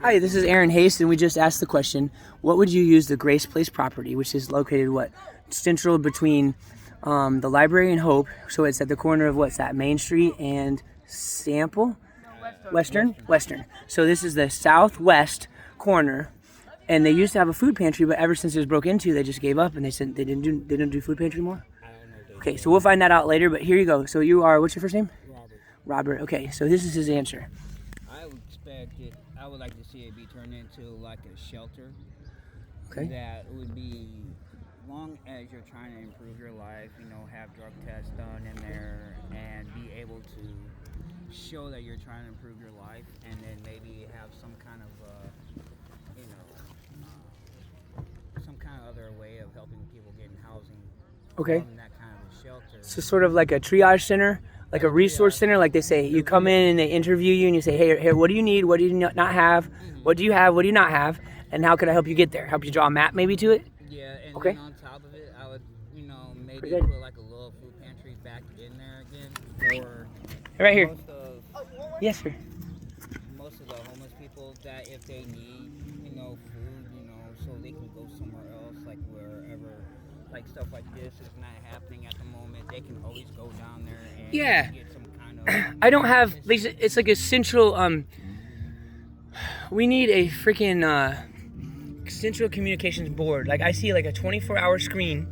Hi, this is Aaron Hayes, and we just asked the question, what would you use the Grace Place property, which is located, central between the library and Hope, so it's at the corner of, what's that, Main Street and Sample? Western. So this is the southwest corner, and they used to have a food pantry, but ever since it was broke into, they just gave up, and they said they didn't do food pantry anymore? Okay, so we'll find that out later, but here you go. So you are, what's your first name? Robert. Okay, so this is his answer. I would like to see it be turned into like a shelter. Okay. That would be, long as you're trying to improve your life, have drug tests done in there and be able to show that you're trying to improve your life, and then maybe have some kind of, some kind of other way of helping people get in housing. Okay. From that kind of a shelter. So sort of like a triage center? Like a resource center, like they say, you come in and they interview you and you say, hey, what do you need? What do you not have? What do you have? What do you not have? And how can I help you get there? Help you draw a map maybe to it? Yeah, and okay. Then on top of it, I would, maybe put like a little food pantry back in there again. Or right here. Yes, sir. Most of the homeless people, that if they need, food, so they can go somewhere else, like wherever, like stuff like this is not happening at the moment, they can always go down there and get some kind of... I don't have, it's like a central, we need a freaking central communications board. Like I see like a 24-hour screen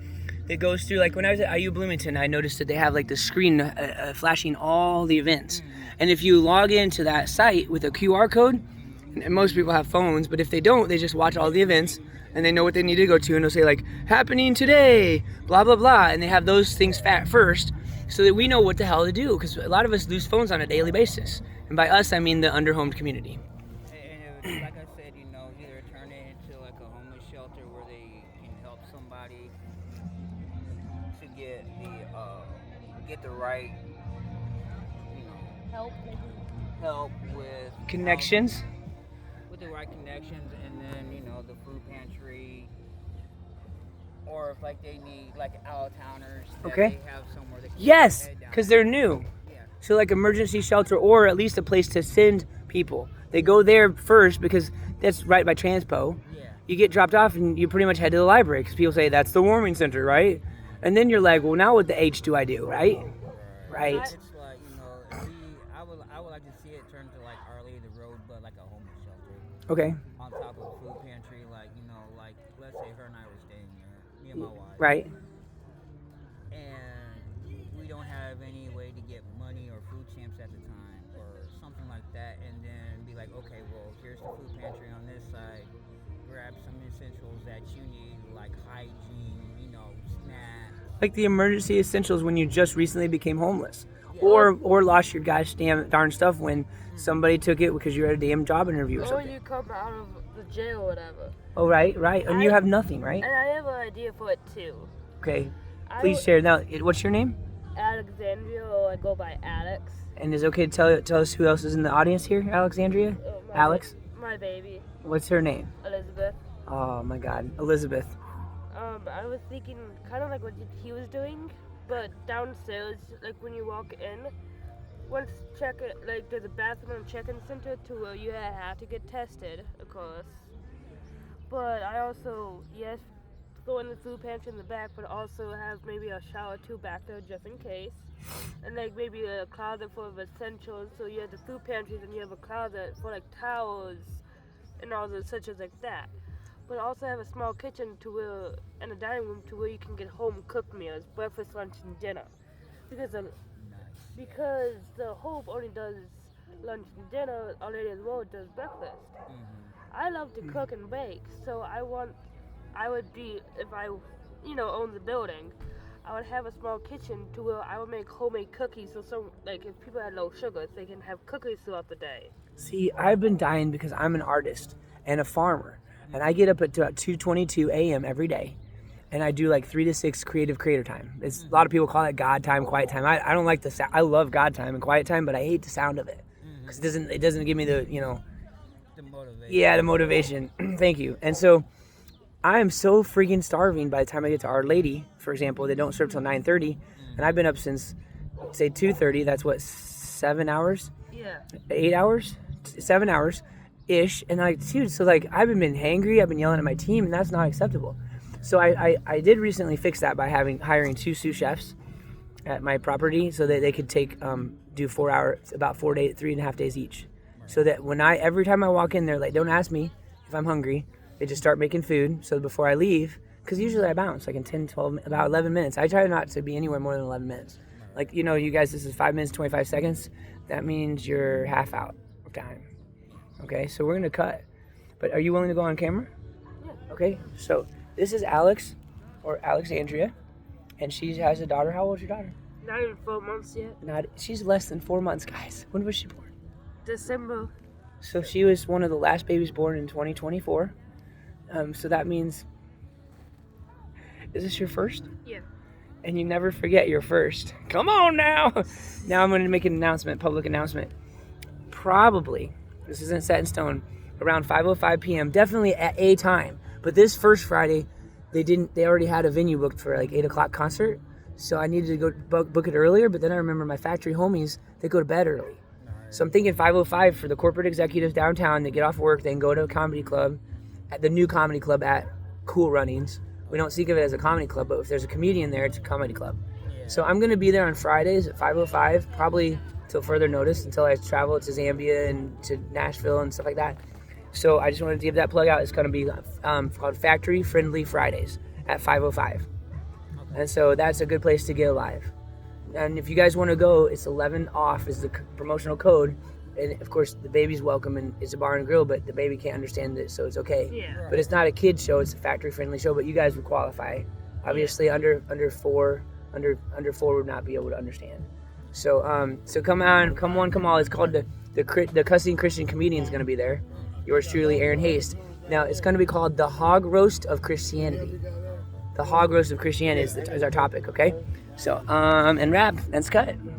that goes through, like when I was at IU Bloomington, I noticed that they have like the screen flashing all the events. And if you log into that site with a QR code, and most people have phones, but if they don't, they just watch all the events and they know what they need to go to, and they'll say like, happening today, blah, blah, blah. And they have those things first so that we know what the hell to do, because a lot of us lose phones on a daily basis. And by us, I mean the underhomed community. And like I said, either turn it into like a homeless shelter where they can help somebody to get the right, help with connections. With the right connections, and then the food pantry, or if like they need like out-of-towners, that they have somewhere. Yes, because they're new. Yeah. So like emergency shelter, or at least a place to send people. They go there first because that's right by Transpo. Yeah. You get dropped off and you pretty much head to the library because people say that's the warming center, right? And then you're like, well, now what the H do I do, right? Right. It's like, I would like to see it turn to like Our Lady of the Road, but like a homeless shelter. Okay. On top of a food pantry, like let's say her and I were staying there, me and my wife. Right. And we don't have any way to get money or food stamps at the time or something like that, and then be like, okay, well, here's the food pantry on this side. Grab some essentials that you need, like hygiene, snacks. Like the emergency essentials when you just recently became homeless. Yeah. Or lost your gosh darn stuff when somebody took it because you had a damn job interview or something. Or you come out of the jail or whatever. Oh, right. And you have nothing, right? And I have an idea for it too. Okay. Please share. Now, what's your name? Alexandria, or I go by Alex. And is it okay to tell us who else is in the audience here, Alexandria? Alex? My baby. What's her name? Elizabeth. Oh my God, Elizabeth. I was thinking kind of like what he was doing, but downstairs, like when you walk in, once there's a bathroom and check-in center to where you have to get tested, of course. But I also, go in the food pantry in the back, but also have maybe a shower too back there just in case. And like maybe a closet full of essentials. So you have the food pantries and you have a closet for like towels and all the essentials like that. But also have a small kitchen and a dining room to where you can get home cooked meals, breakfast, lunch, and dinner. Because the Hope only does lunch and dinner, Our Lady of the Road does breakfast. I love to cook and bake, so if I own the building, I would have a small kitchen to where I would make homemade cookies, so if people had low sugar, they can have cookies throughout the day. See, I've been dying because I'm an artist and a farmer, and I get up at 2:22 a.m. every day, and I do like 3 to 6 creator time. A lot of people call it God time, quiet time. I don't like the sound. I love God time and quiet time, but I hate the sound of it because it doesn't give me the the motivation. Yeah, the motivation. Thank you. And so I am so freaking starving by the time I get to Our Lady, for example. They don't serve till 9:30, and I've been up since, say, 2:30. That's what, 7 hours? Yeah. 8 hours? 7 hours. ish, and like, dude, so like I've been hangry, I've been yelling at my team, and that's not acceptable. So I did recently fix that by hiring 2 sous chefs at my property so that they could do 4 hours, about 3.5 days each. So that every time I walk in there, like, don't ask me if I'm hungry. They just start making food. So before I leave, because usually I bounce like in 10, 12, about 11 minutes. I try not to be anywhere more than 11 minutes. Like, you know, you guys, this is 5 minutes, 25 seconds. That means you're half out of time. Okay, so we're going to cut. But are you willing to go on camera? Yeah. Okay, so this is Alex, or Alexandria, and she has a daughter. How old is your daughter? Not even 4 months yet. She's less than 4 months, guys. When was she born? December. So she was one of the last babies born in 2024. So that means, is this your first? Yeah. And you never forget your first. Come on now. Now I'm going to make an announcement, public announcement. Probably, this isn't set in stone, around 5:05 p.m. Definitely at a time. But this first Friday, they already had a venue booked for like 8 o'clock concert. So I needed to go book it earlier. But then I remember my factory homies, they go to bed early. So I'm thinking 5:05 for the corporate executives downtown. They get off work, they can go to a comedy club, at the new comedy club at Cool Runnings. We don't think of it as a comedy club, but if there's a comedian there, it's a comedy club. Yeah. So I'm going to be there on Fridays at 5:05, probably till further notice, until I travel to Zambia and to Nashville and stuff like that. So I just wanted to give that plug out. It's going to be called Factory Friendly Fridays at 5:05. And so that's a good place to get alive. And if you guys want to go, it's 11 off is the promotional code. And of course, the baby's welcome, and it's a bar and grill, but the baby can't understand it, so it's okay. Yeah. But it's not a kid show; it's a factory-friendly show. But you guys would qualify. Obviously, under 4 would not be able to understand. So come all. It's called the Cussing Christian Comedian is going to be there. Yours truly, Aaron Haste. Now it's going to be called the Hog Roast of Christianity. The Hog Roast of Christianity is our topic. Okay. So and rap. Let's cut.